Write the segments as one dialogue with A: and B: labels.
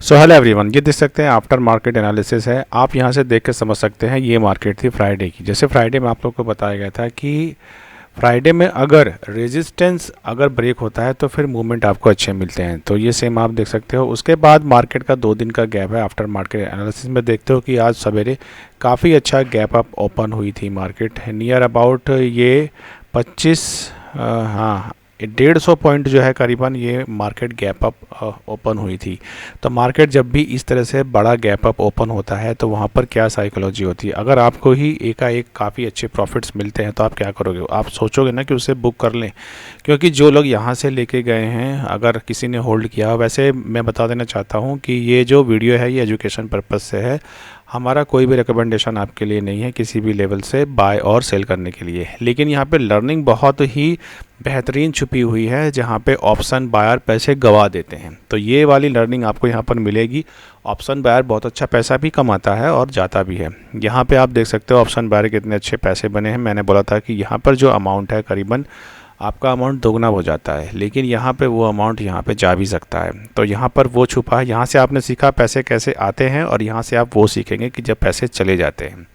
A: So hello everyone, ये देख सकते हैं आफ्टर मार्केट एनालिसिस है। आप यहाँ से देख के समझ सकते हैं ये मार्केट थी फ्राइडे की। जैसे फ्राइडे में आप लोग को बताया गया था कि फ्राइडे में अगर रेजिस्टेंस अगर ब्रेक होता है तो फिर मूवमेंट आपको अच्छे मिलते हैं। तो ये सेम आप देख सकते हो। उसके बाद मार्केट का 2 दिन का गैप है। आफ्टर मार्केट एनालिसिस में देखते हो कि आज सवेरे काफ़ी अच्छा गैप अप ओपन हुई थी मार्केट नियर अबाउट ये 25 हाँ 150 पॉइंट जो है करीबन ये मार्केट गैप अप ओपन हुई थी। तो मार्केट जब भी इस तरह से बड़ा गैप अप ओपन होता है तो वहाँ पर क्या साइकोलॉजी होती है। अगर आपको ही एकाएक काफ़ी अच्छे प्रॉफिट्स मिलते हैं तो आप क्या करोगे, आप सोचोगे ना कि उसे बुक कर लें। क्योंकि जो लोग यहाँ से लेके गए हैं, अगर किसी ने होल्ड किया, वैसे मैं बता देना चाहता हूँ कि ये जो वीडियो है ये एजुकेशन पर्पज़ से है। हमारा कोई भी रिकमेंडेशन आपके लिए नहीं है किसी भी लेवल से बाय और सेल करने के लिए। लेकिन यहाँ पे लर्निंग बहुत ही बेहतरीन छुपी हुई है जहाँ पे ऑप्शन बायर पैसे गवा देते हैं। तो ये वाली लर्निंग आपको यहाँ पर मिलेगी। ऑप्शन बायर बहुत अच्छा पैसा भी कमाता है और जाता भी है। यहाँ पे आप देख सकते हो ऑप्शन बायर कितने अच्छे पैसे बने हैं। मैंने बोला था कि यहाँ पर जो अमाउंट है करीबन आपका अमाउंट दोगुना हो जाता है, लेकिन यहाँ पे वो अमाउंट यहाँ पे जा भी सकता है। तो यहाँ पर वो छुपा है। यहाँ से आपने सीखा पैसे कैसे आते हैं और यहाँ से आप वो सीखेंगे कि जब पैसे चले जाते हैं।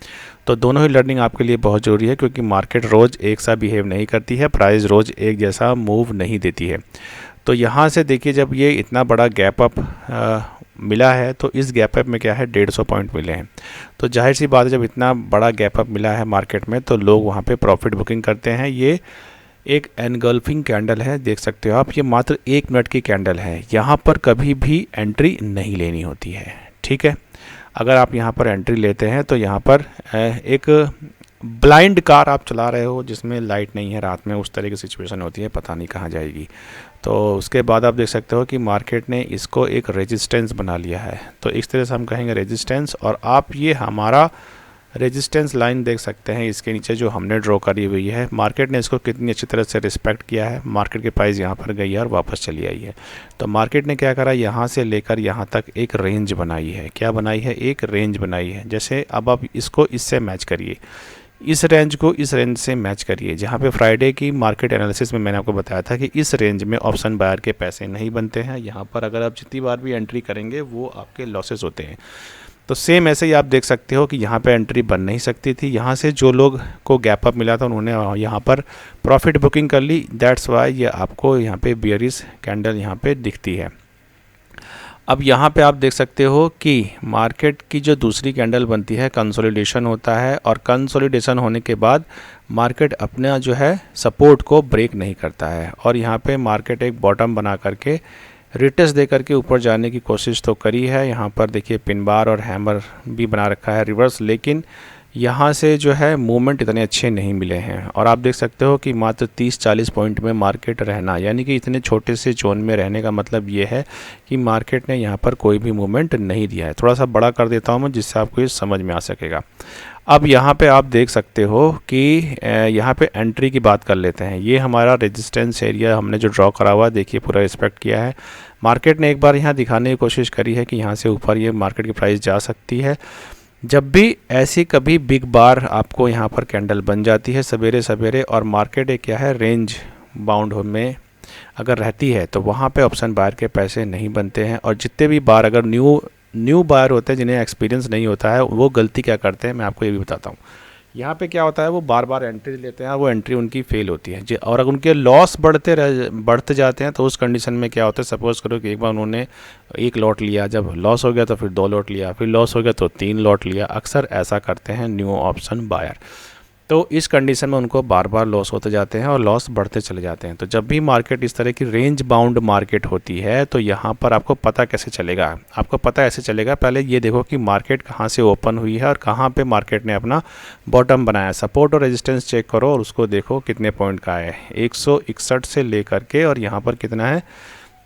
A: तो दोनों ही लर्निंग आपके लिए बहुत ज़रूरी है, क्योंकि मार्केट रोज़ एक सा बिहेव नहीं करती है, प्राइस रोज़ एक जैसा मूव नहीं देती है। तो यहाँ से देखिए, जब ये इतना बड़ा गैप अप मिला है तो इस गैप अप में क्या है 150 पॉइंट मिले हैं। तो जाहिर सी बात है, जब इतना बड़ा गैप अप मिला है मार्केट में तो लोग वहाँ पे प्रॉफिट बुकिंग करते हैं। ये एक एनगल्फिंग कैंडल है, देख सकते हो आप। ये मात्र 1 मिनट की कैंडल है। यहाँ पर कभी भी एंट्री नहीं लेनी होती है, ठीक है। अगर आप यहाँ पर एंट्री लेते हैं तो यहाँ पर एक ब्लाइंड कार आप चला रहे हो जिसमें लाइट नहीं है, रात में उस तरह की सिचुएशन होती है, पता नहीं कहाँ जाएगी। तो उसके बाद आप देख सकते हो कि मार्केट ने इसको एक रेजिस्टेंस बना लिया है। तो इस तरह से हम कहेंगे रेजिस्टेंस, और आप ये हमारा रेजिस्टेंस लाइन देख सकते हैं इसके नीचे जो हमने ड्रॉ करी हुई है। मार्केट ने इसको कितनी अच्छी तरह से रिस्पेक्ट किया है। मार्केट की प्राइस यहाँ पर गई है और वापस चली आई है। तो मार्केट ने क्या करा, यहाँ से लेकर यहाँ तक एक रेंज बनाई है। क्या बनाई है? एक रेंज बनाई है। जैसे अब आप इसको इससे मैच करिए, इस रेंज को इस रेंज से मैच करिए। जहाँ पे फ्राइडे की मार्केट एनालिसिस में मैंने आपको बताया था कि इस रेंज में ऑप्शन बायर के पैसे नहीं बनते हैं। यहाँ पर अगर आप जितनी बार भी एंट्री करेंगे वो आपके लॉसेस होते हैं। तो सेम ऐसे ही आप देख सकते हो कि यहाँ पे एंट्री बन नहीं सकती थी। यहाँ से जो लोग को गैप अप मिला था उन्होंने यहाँ पर प्रॉफिट बुकिंग कर ली। दैट्स वाई ये आपको यहाँ पे बियरिश कैंडल यहाँ पे दिखती है। अब यहाँ पे आप देख सकते हो कि मार्केट की जो दूसरी कैंडल बनती है, कंसोलिडेशन होता है, और कंसोलिडेशन होने के बाद मार्केट अपना जो है सपोर्ट को ब्रेक नहीं करता है, और यहाँ पे मार्केट एक बॉटम बना करके रिटेस्ट दे करके ऊपर जाने की कोशिश तो करी है। यहाँ पर देखिए पिन बार और हैमर भी बना रखा है रिवर्स, लेकिन यहाँ से जो है मूवमेंट इतने अच्छे नहीं मिले हैं। और आप देख सकते हो कि मात्र 30-40 पॉइंट में मार्केट रहना, यानी कि इतने छोटे से जोन में रहने का मतलब ये है कि मार्केट ने यहाँ पर कोई भी मूवमेंट नहीं दिया है। थोड़ा सा बड़ा कर देता हूँ मैं जिससे आपको ये समझ में आ सकेगा। अब यहाँ पे आप देख सकते हो कि यहाँ पे एंट्री की बात कर लेते हैं। ये हमारा रेजिस्टेंस एरिया हमने जो ड्रॉ करा हुआ है, देखिए पूरा रिस्पेक्ट किया है। मार्केट ने एक बार यहाँ दिखाने की कोशिश करी है कि यहाँ से ऊपर ये मार्केट की प्राइस जा सकती है। जब भी ऐसी कभी बिग बार आपको यहाँ पर कैंडल बन जाती है सवेरे सवेरे, और मार्केट एक क्या है रेंज बाउंड में अगर रहती है, तो वहाँ पे ऑप्शन बायर के पैसे नहीं बनते हैं। और जितने भी बार अगर न्यू बायर होते हैं जिन्हें एक्सपीरियंस नहीं होता है, वो गलती क्या करते हैं मैं आपको ये भी बताता हूँ। यहाँ पे क्या होता है, वो बार बार एंट्री लेते हैं, वो एंट्री उनकी फेल होती है। और अगर उनके लॉस बढ़ते जाते हैं तो उस कंडीशन में क्या होता है, सपोज़ करो कि एक बार उन्होंने 1 लॉट लिया, जब लॉस हो गया तो फिर 2 लॉट लिया, फिर लॉस हो गया तो 3 लॉट लिया। अक्सर ऐसा करते हैं न्यू ऑप्शन बायर। तो इस कंडीशन में उनको बार बार लॉस होते जाते हैं और लॉस बढ़ते चले जाते हैं। तो जब भी मार्केट इस तरह की रेंज बाउंड मार्केट होती है तो यहाँ पर आपको पता कैसे चलेगा, आपको पता ऐसे चलेगा, पहले ये देखो कि मार्केट कहाँ से ओपन हुई है और कहाँ पे मार्केट ने अपना बॉटम बनाया। सपोर्ट और रेजिस्टेंस चेक करो और उसको देखो कितने पॉइंट का है। 161 से लेकर के और यहाँ पर कितना है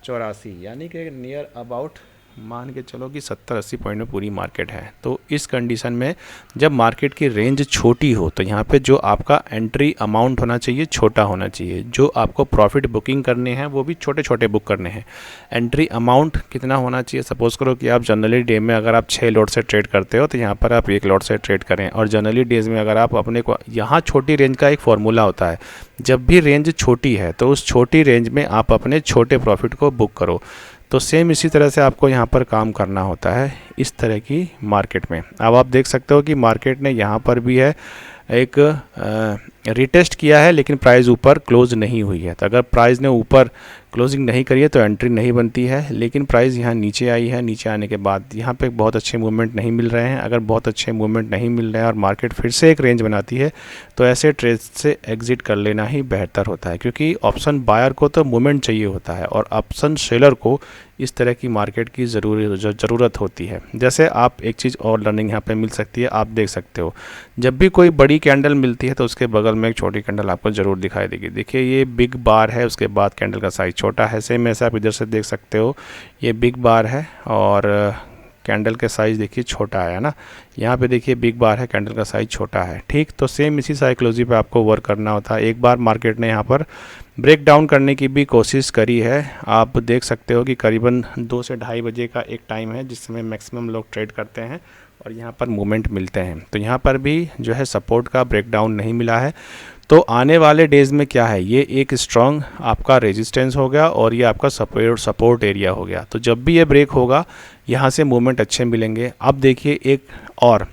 A: 84, यानी कि नियर अबाउट मान के चलो कि 70-80 पॉइंट में पूरी मार्केट है। तो इस कंडीशन में जब मार्केट की रेंज छोटी हो तो यहाँ पे जो आपका एंट्री अमाउंट होना चाहिए छोटा होना चाहिए। जो आपको प्रॉफिट बुकिंग करने हैं वो भी छोटे छोटे बुक करने हैं। एंट्री अमाउंट कितना होना चाहिए, सपोज़ करो कि आप जनरली डे में अगर आप 6 लॉट से ट्रेड करते हो तो यहाँ पर आप 1 लॉट से ट्रेड करें। और जनरली डेज़ में अगर आप अपने को, यहाँ छोटी रेंज का एक फार्मूला होता है, जब भी रेंज छोटी है तो उस छोटी रेंज में आप अपने छोटे प्रॉफिट को बुक करो। तो सेम इसी तरह से आपको यहाँ पर काम करना होता है इस तरह की मार्केट में। अब आप देख सकते हो कि मार्केट ने यहाँ पर भी है एक रिटेस्ट किया है, लेकिन प्राइस ऊपर क्लोज नहीं हुई है। तो अगर प्राइस ने ऊपर क्लोजिंग नहीं करी है तो एंट्री नहीं बनती है, लेकिन प्राइस यहाँ नीचे आई है। नीचे आने के बाद यहाँ पे बहुत अच्छे मूवमेंट नहीं मिल रहे हैं। अगर बहुत अच्छे मूवमेंट नहीं मिल रहे हैं और मार्केट फिर से एक रेंज बनाती है तो ऐसे ट्रेड से एग्जिट कर लेना ही बेहतर होता है, क्योंकि ऑप्शन बायर को तो मूवमेंट चाहिए होता है और ऑप्शन सेलर को इस तरह की मार्केट की ज़रूरत होती है। जैसे आप एक चीज़ और लर्निंग यहाँ पे मिल सकती है, आप देख सकते हो जब भी कोई बड़ी कैंडल मिलती है तो उसके बगल में एक छोटी कैंडल आपको ज़रूर दिखाई देगी। देखिए ये बिग बार है, उसके बाद कैंडल का साइज़ छोटा है। सेम ऐसे आप इधर से देख सकते हो, ये बिग बार है और कैंडल का साइज़ देखिए छोटा है ना। यहाँ पे देखिए बिग बार है, कैंडल का साइज़ छोटा है। ठीक, तो सेम इसी साइकोलॉजी पे आपको वर्क करना होता है। एक बार मार्केट ने यहाँ पर ब्रेक डाउन करने की भी कोशिश करी है। आप देख सकते हो कि करीबन 2 से ढाई बजे का एक टाइम है जिसमें मैक्सिमम लोग ट्रेड करते हैं और यहाँ पर मूवमेंट मिलते हैं। तो यहाँ पर भी जो है सपोर्ट का ब्रेक डाउन नहीं मिला है। तो आने वाले डेज़ में क्या है, ये एक स्ट्रॉन्ग आपका रेजिस्टेंस हो गया और ये आपका सपोर्ट एरिया हो गया। तो जब भी ये ब्रेक होगा यहाँ से मूवमेंट अच्छे मिलेंगे। अब देखिए एक और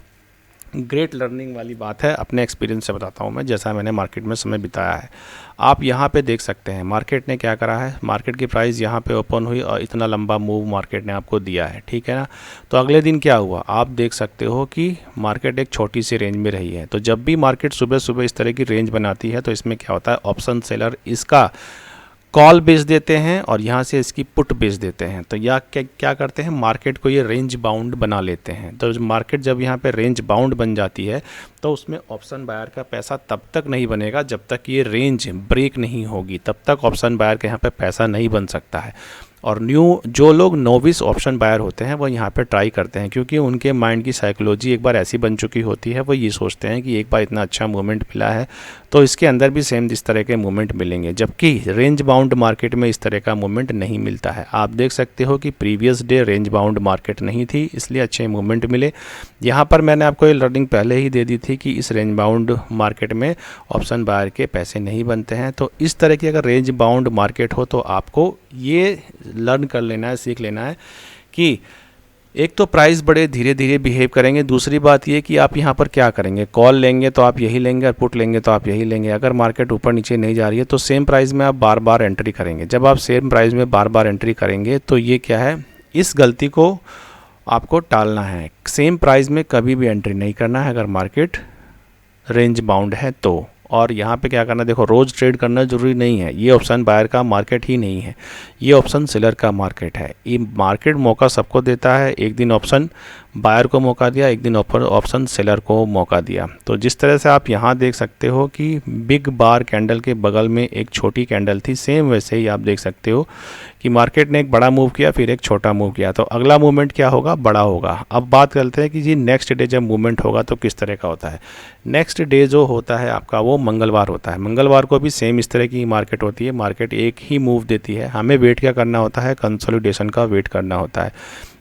A: ग्रेट लर्निंग वाली बात है, अपने एक्सपीरियंस से बताता हूँ मैं, जैसा मैंने मार्केट में समय बिताया है। आप यहाँ पे देख सकते हैं मार्केट ने क्या करा है। मार्केट की प्राइस यहाँ पे ओपन हुई और इतना लंबा मूव मार्केट ने आपको दिया है, ठीक है ना। तो अगले दिन क्या हुआ, आप देख सकते हो कि मार्केट एक छोटी सी रेंज में रही है। तो जब भी मार्केट सुबह सुबह इस तरह की रेंज बनाती है तो इसमें क्या होता है, ऑप्शन सेलर इसका कॉल बेच देते हैं और यहाँ से इसकी पुट बेच देते हैं। तो या क्या करते हैं, मार्केट को ये रेंज बाउंड बना लेते हैं। तो मार्केट जब यहाँ पे रेंज बाउंड बन जाती है तो उसमें ऑप्शन बायर का पैसा तब तक नहीं बनेगा जब तक ये रेंज ब्रेक नहीं होगी, तब तक ऑप्शन बायर के यहाँ पे पैसा नहीं बन सकता है। और जो लोग नोविस ऑप्शन बायर होते हैं वो यहाँ पे ट्राई करते हैं, क्योंकि उनके माइंड की साइकोलॉजी एक बार ऐसी बन चुकी होती है। वो ये सोचते हैं कि एक बार इतना अच्छा मूवमेंट मिला है तो इसके अंदर भी सेम इस तरह के मूवमेंट मिलेंगे, जबकि रेंज बाउंड मार्केट में इस तरह का मूवमेंट नहीं मिलता है। आप देख सकते हो कि previous day range bound market नहीं थी, इसलिए अच्छे मूवमेंट मिले। यहाँ पर मैंने आपको ये लर्निंग पहले ही दे दी थी कि इस रेंज बाउंड मार्केट में ऑप्शन बायर के पैसे नहीं बनते हैं। तो इस तरह की अगर रेंज बाउंड मार्केट हो तो आपको ये लर्न कर लेना है, सीख लेना है कि एक तो प्राइस बड़े धीरे धीरे बिहेव करेंगे। दूसरी बात ये कि आप यहाँ पर क्या करेंगे, कॉल लेंगे तो आप यही लेंगे और पुट लेंगे तो आप यही लेंगे। अगर मार्केट ऊपर नीचे नहीं जा रही है तो सेम प्राइस में आप बार बार एंट्री करेंगे। जब आप सेम प्राइस में बार बार एंट्री करेंगे तो ये क्या है, इस गलती को आपको टालना है। सेम प्राइस में कभी भी एंट्री नहीं करना है अगर मार्केट रेंज बाउंड है तो। और यहाँ पे क्या करना, देखो रोज़ ट्रेड करना ज़रूरी नहीं है। ये ऑप्शन बायर का मार्केट ही नहीं है, ये ऑप्शन सेलर का मार्केट है। ये मार्केट मौका सबको देता है। एक दिन ऑप्शन बायर को मौका दिया, एक दिन ऑप्शन सेलर को मौका दिया। तो जिस तरह से आप यहाँ देख सकते हो कि बिग बार कैंडल के बगल में एक छोटी कैंडल थी, सेम वैसे ही आप देख सकते हो कि मार्केट ने एक बड़ा मूव किया फिर एक छोटा मूव किया। तो अगला मूवमेंट क्या होगा, बड़ा होगा। अब बात करते हैं कि जी नेक्स्ट डे जब मूवमेंट होगा तो किस तरह का होता है। नेक्स्ट डे जो होता है आपका वो मंगलवार होता है। मंगलवार को भी सेम इस तरह की मार्केट होती है। मार्केट एक ही मूव देती है। हमें वेट क्या करना होता है, कंसोलिडेशन का वेट करना होता है।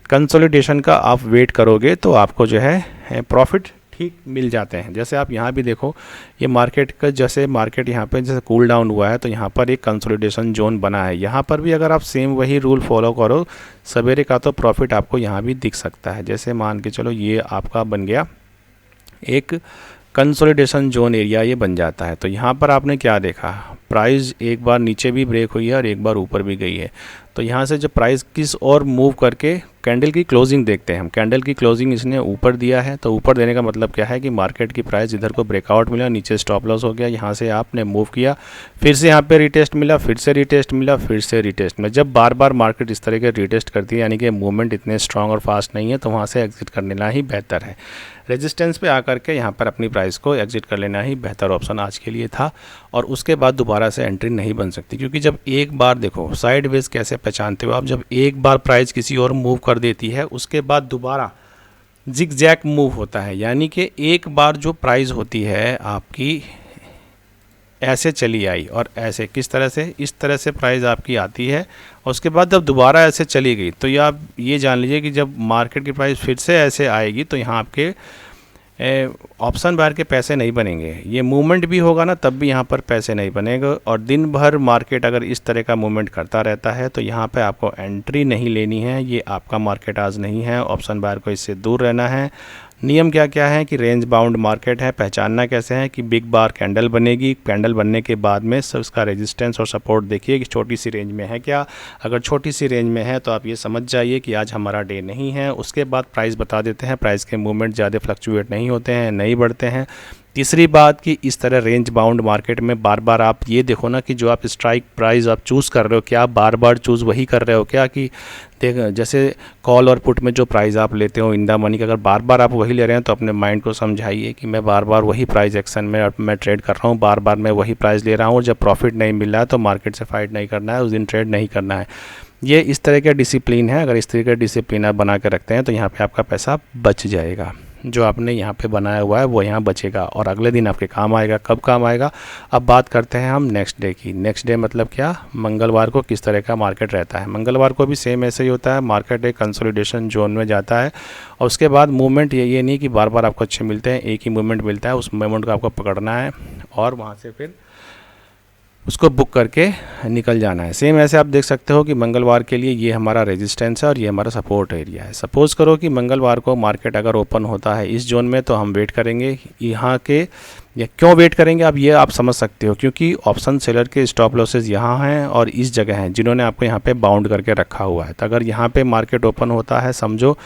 A: कंसोलिडेशन का आप वेट करोगे तो आपको जो है प्रॉफिट ठीक मिल जाते हैं। जैसे आप यहाँ भी देखो, ये मार्केट का जैसे मार्केट यहाँ पे जैसे कूल डाउन हुआ है तो यहाँ पर एक कंसोलिडेशन जोन बना है। यहाँ पर भी अगर आप सेम वही रूल फॉलो करो सवेरे का तो प्रॉफिट आपको यहाँ भी दिख सकता है। जैसे मान के चलो ये आपका बन गया एक कंसोलिडेशन जोन एरिया, ये बन जाता है। तो यहाँ पर आपने क्या देखा, प्राइस एक बार नीचे भी ब्रेक हुई है और एक बार ऊपर भी गई है। तो यहाँ से जब प्राइस किस और मूव करके कैंडल की क्लोजिंग देखते हैं हम, कैंडल की क्लोजिंग इसने ऊपर दिया है। तो ऊपर देने का मतलब क्या है कि मार्केट की प्राइस इधर को ब्रेकआउट मिला, नीचे स्टॉप लॉस हो गया, यहाँ से आपने मूव किया, फिर से यहाँ पे रिटेस्ट मिला, फिर से रिटेस्ट मिला, फिर से रिटेस्ट मिला। जब बार बार मार्केट इस तरह के रिटेस्ट करती है यानी कि मूवमेंट इतने स्ट्रॉन्ग और फास्ट नहीं है तो वहाँ से एग्जिट कर लेना ही बेहतर है। रेजिस्टेंस पे आकर के यहाँ पर अपनी प्राइस को एग्जिट कर लेना ही बेहतर ऑप्शन आज के लिए था। और उसके बाद दोबारा से एंट्री नहीं बन सकती, क्योंकि जब एक बार देखो साइडवेज कैसे पहचानते हो आप, जब एक बार प्राइस किसी और मूव कर देती है उसके बाद दोबारा जिगजैग मूव होता है। यानी कि एक बार जो प्राइस होती है आपकी ऐसे चली आई और ऐसे किस तरह से, इस तरह से प्राइस आपकी आती है और उसके बाद जब दोबारा ऐसे चली गई तो आप ये जान लीजिए कि जब मार्केट की प्राइस फिर से ऐसे आएगी तो यहाँ आपके ऑप्शन बायर के पैसे नहीं बनेंगे, ये मूवमेंट भी होगा ना तब भी यहाँ पर पैसे नहीं बनेंगे। और दिन भर मार्केट अगर इस तरह का मूवमेंट करता रहता है तो यहाँ पे आपको एंट्री नहीं लेनी है, ये आपका मार्केट आज नहीं है। ऑप्शन बायर को इससे दूर रहना है। नियम क्या क्या है कि रेंज बाउंड मार्केट है, पहचानना कैसे है कि बिग बार कैंडल बनेगी, कैंडल बनने के बाद में सब उसका रेजिस्टेंस और सपोर्ट देखिए कि छोटी सी रेंज में है क्या। अगर छोटी सी रेंज में है तो आप ये समझ जाइए कि आज हमारा डे नहीं है। उसके बाद प्राइस बता देते हैं, प्राइस के मूवमेंट ज़्यादा फ्लक्चुएट नहीं होते हैं, नहीं बढ़ते हैं। तीसरी बात कि इस तरह रेंज बाउंड मार्केट में बार बार आप ये देखो ना कि जो आप स्ट्राइक प्राइस आप चूज़ कर रहे हो, क्या आप बार बार चूज़ वही कर रहे हो क्या, कि देख जैसे कॉल और पुट में जो प्राइस आप लेते हो इन द मनी का, अगर बार बार आप वही ले रहे हैं तो अपने माइंड को समझाइए कि मैं बार बार वही प्राइस एक्शन में मैं ट्रेड कर रहा हूँ, बार बार मैं वही प्राइस ले रहा हूँ। जब प्रॉफिट नहीं मिल रहा है तो मार्केट से फाइट नहीं करना है, उस दिन ट्रेड नहीं करना है। ये इस तरह का डिसिप्लिन है। अगर इस तरह का डिसिप्लिन आप बना के रखते हैं तो यहाँ पे आपका पैसा बच जाएगा, जो आपने यहाँ पे बनाया हुआ है वो यहाँ बचेगा और अगले दिन आपके काम आएगा। कब काम आएगा, अब बात करते हैं हम नेक्स्ट डे की। नेक्स्ट डे मतलब क्या, मंगलवार को किस तरह का मार्केट रहता है। मंगलवार को भी सेम ऐसे ही होता है, मार्केट एक कंसोलिडेशन जोन में जाता है और उसके बाद मूवमेंट ये नहीं कि बार बार आपको अच्छे मिलते हैं, एक ही मूवमेंट मिलता है, उस मूवमेंट को आपको पकड़ना है और वहाँ से फिर उसको बुक करके निकल जाना है। सेम ऐसे आप देख सकते हो कि मंगलवार के लिए ये हमारा रेजिस्टेंस है और ये हमारा सपोर्ट एरिया है। सपोज़ करो कि मंगलवार को मार्केट अगर ओपन होता है इस जोन में तो हम वेट करेंगे यहाँ के। या क्यों वेट करेंगे अब ये आप समझ सकते हो, क्योंकि ऑप्शन सेलर के स्टॉप लॉसेस यहाँ हैं और इस जगह हैं जिन्होंने आपको यहाँ पे बाउंड करके रखा हुआ है। तो अगर यहाँ पे मार्केट ओपन होता है समझो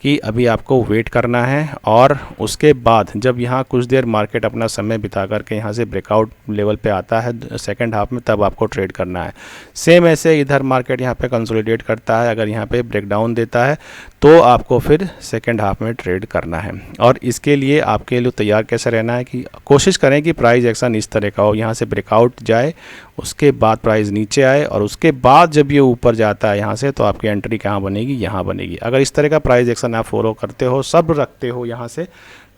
A: कि अभी आपको वेट करना है और उसके बाद जब यहाँ कुछ देर मार्केट अपना समय बिता करके यहाँ से ब्रेकआउट लेवल पे आता है सेकंड हाफ में, तब आपको ट्रेड करना है। सेम ऐसे इधर मार्केट यहाँ पे कंसोलिडेट करता है, अगर यहाँ पे ब्रेकडाउन देता है तो आपको फिर सेकंड हाफ में ट्रेड करना है। और इसके लिए आपके लिए तैयार कैसे रहना है कि कोशिश करें कि प्राइस एक्शन इस तरह का हो, यहाँ से ब्रेकआउट जाए, उसके बाद प्राइस नीचे आए और उसके बाद जब ये ऊपर जाता है यहाँ से तो आपकी एंट्री कहाँ बनेगी, यहाँ बनेगी। अगर इस तरह का प्राइस एक्शन आप फॉलो करते हो, सब रखते हो यहाँ से,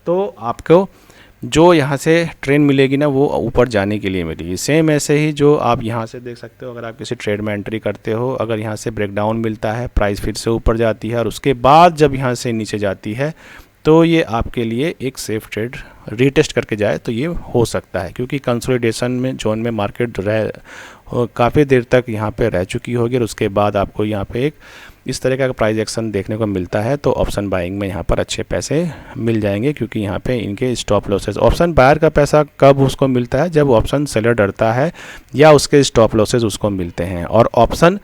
A: तो आपको जो यहाँ से ट्रेन मिलेगी ना वो ऊपर जाने के लिए मिलेगी। सेम ऐसे ही जो आप यहाँ से देख सकते हो, अगर आप किसी ट्रेड में एंट्री करते हो, अगर यहाँ से ब्रेकडाउन मिलता है, प्राइस फिर से ऊपर जाती है और उसके बाद जब यहाँ से नीचे जाती है तो ये आपके लिए एक सेफ ट्रेड रीटेस्ट करके जाए तो ये हो सकता है, क्योंकि कंसोलिडेशन में जोन में मार्केट काफ़ी देर तक यहाँ पे रह चुकी होगी और उसके बाद आपको यहाँ पे एक इस तरह का प्राइस एक्शन देखने को मिलता है तो ऑप्शन बाइंग में यहाँ पर अच्छे पैसे मिल जाएंगे, क्योंकि यहाँ पे इनके स्टॉप लॉसेस। ऑप्शन बायर का पैसा कब उसको मिलता है, जब ऑप्शन सेलर डरता है या उसके स्टॉप लॉसेस उसको मिलते हैं। और ऑप्शन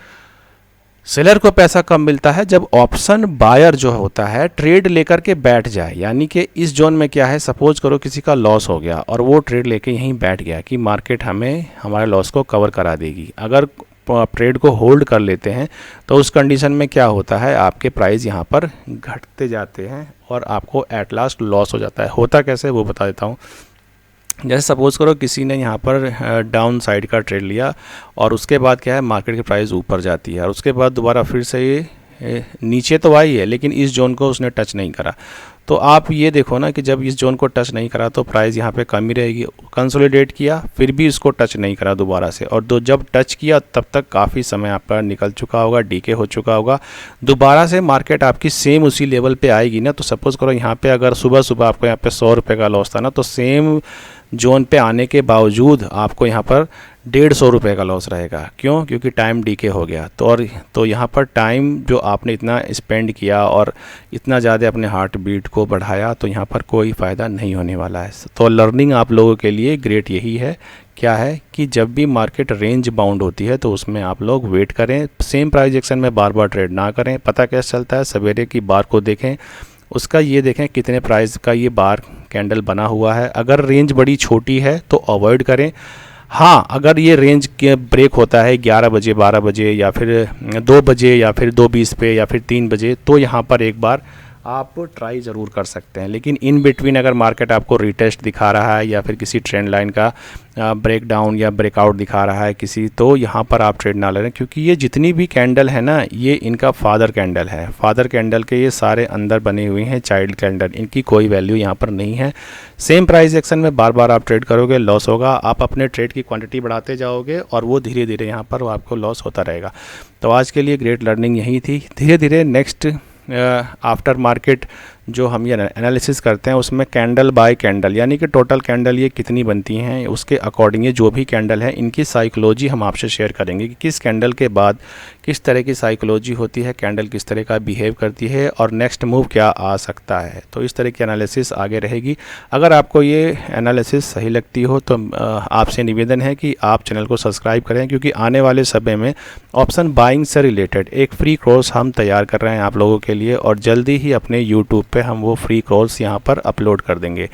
A: सेलर को पैसा कब मिलता है, जब ऑप्शन बायर जो होता है ट्रेड लेकर के बैठ जाए। यानी कि इस जोन में क्या है, सपोज करो किसी का लॉस हो गया और वो ट्रेड लेके यहीं बैठ गया कि मार्केट हमें हमारे लॉस को कवर करा देगी। अगर आप ट्रेड को होल्ड कर लेते हैं तो उस कंडीशन में क्या होता है, आपके प्राइस यहाँ पर घटते जाते हैं और आपको एट लास्ट लॉस हो जाता है। होता कैसे वो बता देता हूँ। जैसे सपोज़ करो किसी ने यहाँ पर डाउन साइड का ट्रेड लिया और उसके बाद क्या है, मार्केट की प्राइस ऊपर जाती है और उसके बाद दोबारा फिर से ये नीचे तो आई है लेकिन इस जोन को उसने टच नहीं करा। तो आप ये देखो ना कि जब इस जोन को टच नहीं करा तो प्राइस यहाँ पे कम ही रहेगी। कंसोलिडेट किया फिर भी इसको टच नहीं करा दोबारा से, और जब टच किया तब तक काफ़ी समय आपका निकल चुका होगा, डीके हो चुका होगा। दोबारा से मार्केट आपकी सेम उसी लेवल पे आएगी ना, तो सपोज़ करो यहाँ पे अगर सुबह सुबह आपको यहाँ पे 100 रुपये का लॉस था ना, तो सेम जोन पे आने के बावजूद आपको यहाँ पर 150 रुपये का लॉस रहेगा। क्यों? क्योंकि टाइम डीके हो गया। तो यहाँ पर टाइम जो आपने इतना स्पेंड किया और इतना ज़्यादा अपने हार्ट बीट को बढ़ाया, तो यहाँ पर कोई फ़ायदा नहीं होने वाला है। तो लर्निंग आप लोगों के लिए ग्रेट यही है, क्या है कि जब भी मार्केट रेंज बाउंड होती है तो उसमें आप लोग वेट करें, सेम प्राइस एक्शन में बार बार ट्रेड ना करें। पता कैसे चलता है, सवेरे की बार को देखें, उसका ये देखें कितने प्राइस का ये बार कैंडल बना हुआ है। अगर रेंज बड़ी छोटी है तो अवॉइड करें। हाँ, अगर ये रेंज के ब्रेक होता है 11 बजे, 12 बजे या फिर 2 बजे या फिर 2:20 पे या फिर 3 बजे, तो यहाँ पर एक बार आप ट्राई ज़रूर कर सकते हैं। लेकिन इन बिटवीन अगर मार्केट आपको रिटेस्ट दिखा रहा है या फिर किसी ट्रेंड लाइन का ब्रेक डाउन या ब्रेकआउट दिखा रहा है किसी, तो यहाँ पर आप ट्रेड ना लें, क्योंकि ये जितनी भी कैंडल है ना, ये इनका फादर कैंडल है। फादर कैंडल के ये सारे अंदर बने हुए हैं चाइल्ड कैंडल, इनकी कोई वैल्यू यहाँ पर नहीं है। सेम प्राइस एक्शन में बार बार आप ट्रेड करोगे, लॉस होगा। आप अपने ट्रेड की क्वांटिटी बढ़ाते जाओगे और वो धीरे धीरे यहाँ पर आपको लॉस होता रहेगा। तो आज के लिए ग्रेट लर्निंग यही थी। धीरे धीरे नेक्स्ट आफ्टर मार्केट जो हम ये एनालिसिस करते हैं उसमें कैंडल बाय कैंडल, यानी कि टोटल कैंडल ये कितनी बनती हैं, उसके अकॉर्डिंग ये जो भी कैंडल है इनकी साइकोलॉजी हम आपसे शेयर करेंगे कि किस कैंडल के बाद किस तरह की साइकोलॉजी होती है, कैंडल किस तरह का बिहेव करती है और नेक्स्ट मूव क्या आ सकता है। तो इस तरह की एनालिसिस आगे रहेगी। अगर आपको ये एनालिसिस सही लगती हो तो आपसे निवेदन है कि आप चैनल को सब्सक्राइब करें, क्योंकि आने वाले समय में ऑप्शन बाइंग से रिलेटेड एक फ्री कोर्स हम तैयार कर रहे हैं आप लोगों के लिए, और जल्दी ही अपने यूट्यूब पे हम वो फ्री कोर्स यहाँ पर अपलोड कर देंगे,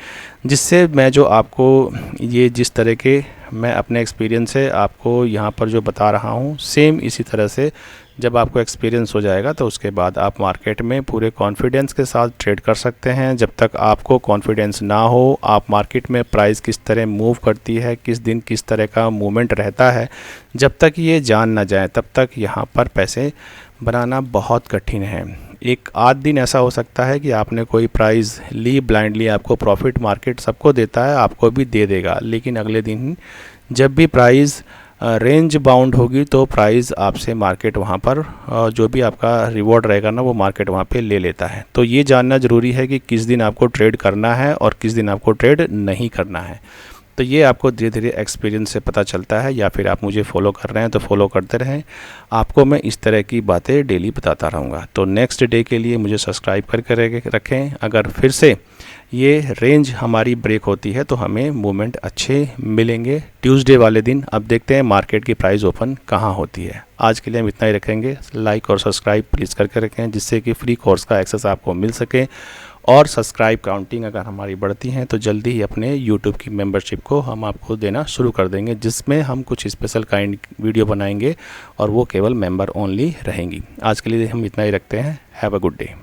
A: जिससे मैं जो आपको ये जिस तरह के मैं अपने एक्सपीरियंस से आपको यहाँ पर जो बता रहा हूँ, सेम इसी तरह से जब आपको एक्सपीरियंस हो जाएगा तो उसके बाद आप मार्केट में पूरे कॉन्फिडेंस के साथ ट्रेड कर सकते हैं। जब तक आपको कॉन्फिडेंस ना हो, आप मार्केट में प्राइस किस तरह मूव करती है, किस दिन किस तरह का मूवमेंट रहता है, जब तक ये जान ना जाए तब तक यहाँ पर पैसे बनाना बहुत कठिन है। एक आध दिन ऐसा हो सकता है कि आपने कोई प्राइस ली ब्लाइंडली, आपको प्रॉफिट मार्केट सबको देता है, आपको भी दे देगा, लेकिन अगले दिन जब भी प्राइस रेंज बाउंड होगी तो प्राइस आपसे मार्केट वहाँ पर जो भी आपका रिवॉर्ड रहेगा ना वो मार्केट वहाँ पे ले लेता है। तो ये जानना ज़रूरी है कि किस दिन आपको ट्रेड करना है और किस दिन आपको ट्रेड नहीं करना है। तो ये आपको धीरे धीरे एक्सपीरियंस से पता चलता है, या फिर आप मुझे फॉलो कर रहे हैं तो फॉलो करते रहें, आपको मैं इस तरह की बातें डेली बताता रहूँगा। तो नेक्स्ट डे के लिए मुझे सब्सक्राइब करके रखें। अगर फिर से ये रेंज हमारी ब्रेक होती है तो हमें मूवमेंट अच्छे मिलेंगे ट्यूसडे वाले दिन। अब देखते हैं मार्केट की प्राइस ओपन कहाँ होती है। आज के लिए हम इतना ही रखेंगे। लाइक और सब्सक्राइब प्लीज़ करके रखें, जिससे कि फ्री कोर्स का एक्सेस आपको मिल सके, और सब्सक्राइब काउंटिंग अगर हमारी बढ़ती हैं तो जल्दी ही अपने यूट्यूब की मेंबरशिप को हम आपको देना शुरू कर देंगे, जिसमें हम कुछ स्पेशल काइंड वीडियो बनाएंगे और वो केवल मेंबर ओनली रहेंगी। आज के लिए हम इतना ही रखते हैं। Have a good day.